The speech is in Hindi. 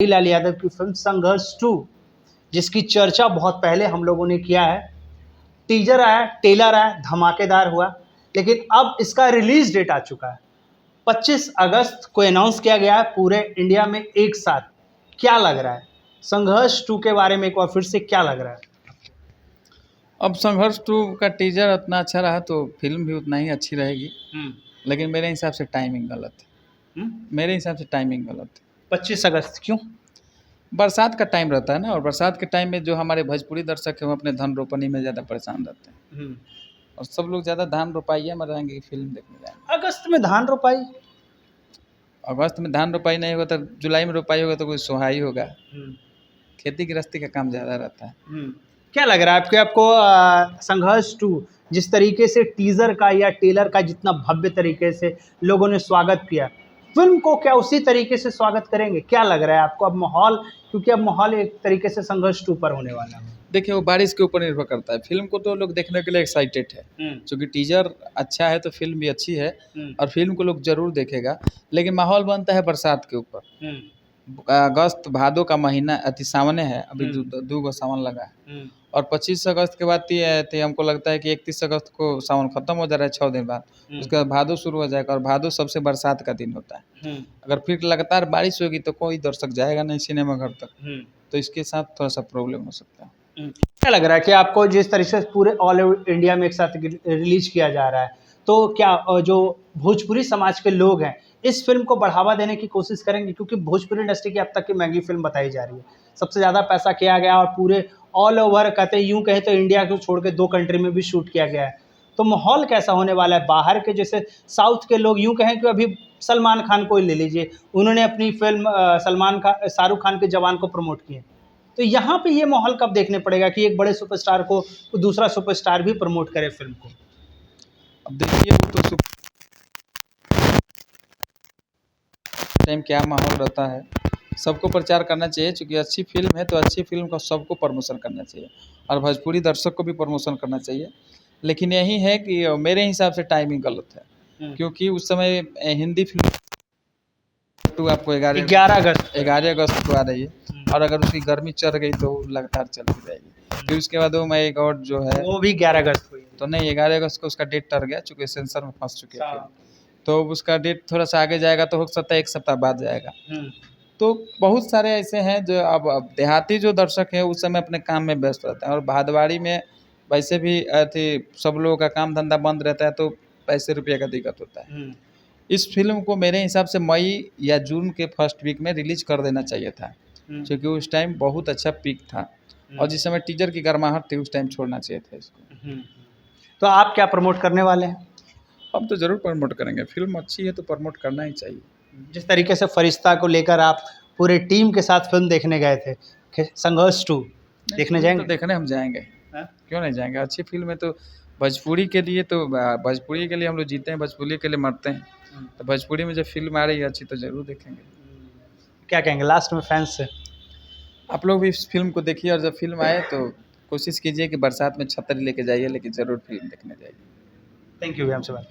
लाल यादव की फिल्म संघर्ष 2, जिसकी चर्चा बहुत पहले हम लोगों ने किया है। टीजर आया, ट्रेलर आया, धमाकेदार हुआ, लेकिन अब इसका रिलीज डेट आ चुका है। 25 अगस्त को अनाउंस किया गया है पूरे इंडिया में एक साथ। क्या लग रहा है संघर्ष 2 के बारे में, एक बार फिर से क्या लग रहा है? अब संघर्ष 2 का टीजर उतना अच्छा रहा तो फिल्म भी उतना ही अच्छी रहेगी, लेकिन मेरे हिसाब से टाइमिंग गलत है। मेरे हिसाब से टाइमिंग गलत है। 25 अगस्त क्यों? बरसात का टाइम रहता है ना, और बरसात के टाइम में जो हमारे भोजपुरी दर्शक हैं वो अपने धान रोपनी में ज़्यादा परेशान रहते हैं, और सब लोग ज़्यादा धान रोपाई में रहेंगे कि फिल्म देखने जाएंगे। अगस्त में धान रोपाई? अगस्त में धान रोपाई नहीं होगा तो जुलाई में रोपाई होगा तो कोई सोहाई होगा। खेती गृहस्थी का काम ज़्यादा रहता है। क्या लग रहा है आपको संघर्ष 2 जिस तरीके से टीजर का या ट्रेलर का जितना भव्य तरीके से लोगों ने स्वागत किया, फिल्म को क्या उसी तरीके से स्वागत करेंगे? क्या लग रहा है आपको अब माहौल, क्योंकि अब माहौल एक तरीके से संघर्ष 2 पर होने वाला है। देखिए वो बारिश के ऊपर निर्भर करता है। फिल्म को तो लोग देखने के लिए एक्साइटेड है, क्योंकि टीजर अच्छा है तो फिल्म भी अच्छी है, और फिल्म को लोग जरूर देखेगा। लेकिन माहौल बनता है बरसात के ऊपर। अगस्त भादो का महीना अति सामने है, अभी दो गो सावन लगा है, और 25 अगस्त के बाद हमको लगता है कि 31 अगस्त को सावन खत्म हो जा रहा है 6 दिन बाद। उसके बाद भादो शुरू हो जाएगा, और भादो सबसे बरसात का दिन होता है। अगर फिर लगातार बारिश होगी तो कोई दर्शक जाएगा नहीं सिनेमा घर तक, तो इसके साथ थोड़ा सा प्रॉब्लम हो सकता है। क्या लग रहा है कि आपको जिस तरीके से पूरे ऑल ओवर इंडिया में एक साथ रिलीज किया जा रहा है, तो क्या जो भोजपुरी समाज के लोग हैं इस फिल्म को बढ़ावा देने की कोशिश करेंगे? क्योंकि भोजपुरी इंडस्ट्री की अब तक की महंगी फिल्म बताई जा रही है, सबसे ज़्यादा पैसा किया गया, और पूरे ऑल ओवर कहते हैं, यूँ कहें तो इंडिया को छोड़ के 2 कंट्री में भी शूट किया गया है। तो माहौल कैसा होने वाला है? बाहर के जैसे साउथ के लोग, यूँ कहें कि अभी सलमान खान को ही ले लीजिए, उन्होंने अपनी फिल्म शाहरुख खान के जवान को प्रमोट किए। तो यहाँ पे ये माहौल कब देखने पड़ेगा कि एक बड़े सुपरस्टार को दूसरा सुपरस्टार भी प्रमोट करे फिल्म को? अब देखिए वो तो टाइम क्या माहौल रहता है, सबको प्रचार करना चाहिए। क्योंकि अच्छी फिल्म है तो अच्छी फिल्म का सबको प्रमोशन करना चाहिए, और भोजपुरी दर्शक को भी प्रमोशन करना चाहिए। लेकिन यही है कि मेरे हिसाब से टाइमिंग गलत है, क्योंकि उस समय हिंदी फिल्म तो आपको 11 अगस्त को आ रही है, और अगर उसकी गर्मी चढ़ गई तो लगातार चलती रहेगी। फिर उसके बाद वो मैं एक और जो है वो भी 11 अगस्त हुई तो नहीं, 11 अगस्त को उसका डेट टर गया, चूँकि सेंसर में फंस चुके हैं, तो उसका डेट थोड़ा सा आगे जाएगा, तो हो सकता है 1 सप्ताह बाद जाएगा। तो बहुत सारे ऐसे हैं जो अब देहाती जो दर्शक है उस समय अपने काम में व्यस्त रहते हैं, और भादवाड़ी में वैसे भी सब लोगों का काम धंधा बंद रहता है, तो पैसे रुपये का दिक्कत होता है। इस फिल्म को मेरे हिसाब से मई या जून के फर्स्ट वीक में रिलीज कर देना चाहिए था, क्योंकि उस टाइम बहुत अच्छा पीक था, और जिस समय टीजर की गर्माहट थी उस टाइम छोड़ना चाहिए था इसको। तो आप क्या प्रमोट करने वाले हैं? हम तो ज़रूर प्रमोट करेंगे, फिल्म अच्छी है तो प्रमोट करना ही चाहिए। जिस तरीके से फरिश्ता को लेकर आप पूरे टीम के साथ फिल्म देखने गए थे, संघर्ष 2 देखने जाएंगे? तो देखने हम जाएंगे, क्यों नहीं जाएंगे। अच्छी फिल्म है तो भोजपुरी के लिए, तो भोजपुरी के लिए हम लोग जीते हैं, भोजपुरी के लिए मरते हैं, तो भोजपुरी में जब फिल्म आ रही है अच्छी तो ज़रूर देखेंगे। क्या कहेंगे लास्ट में फैंस से? आप लोग भी इस फिल्म को देखिए, और जब फिल्म आए तो कोशिश कीजिए कि बरसात में छतरी लेके जाइए, लेकिन ज़रूर फिल्म देखने जाइए। थैंक यू, हमसे बात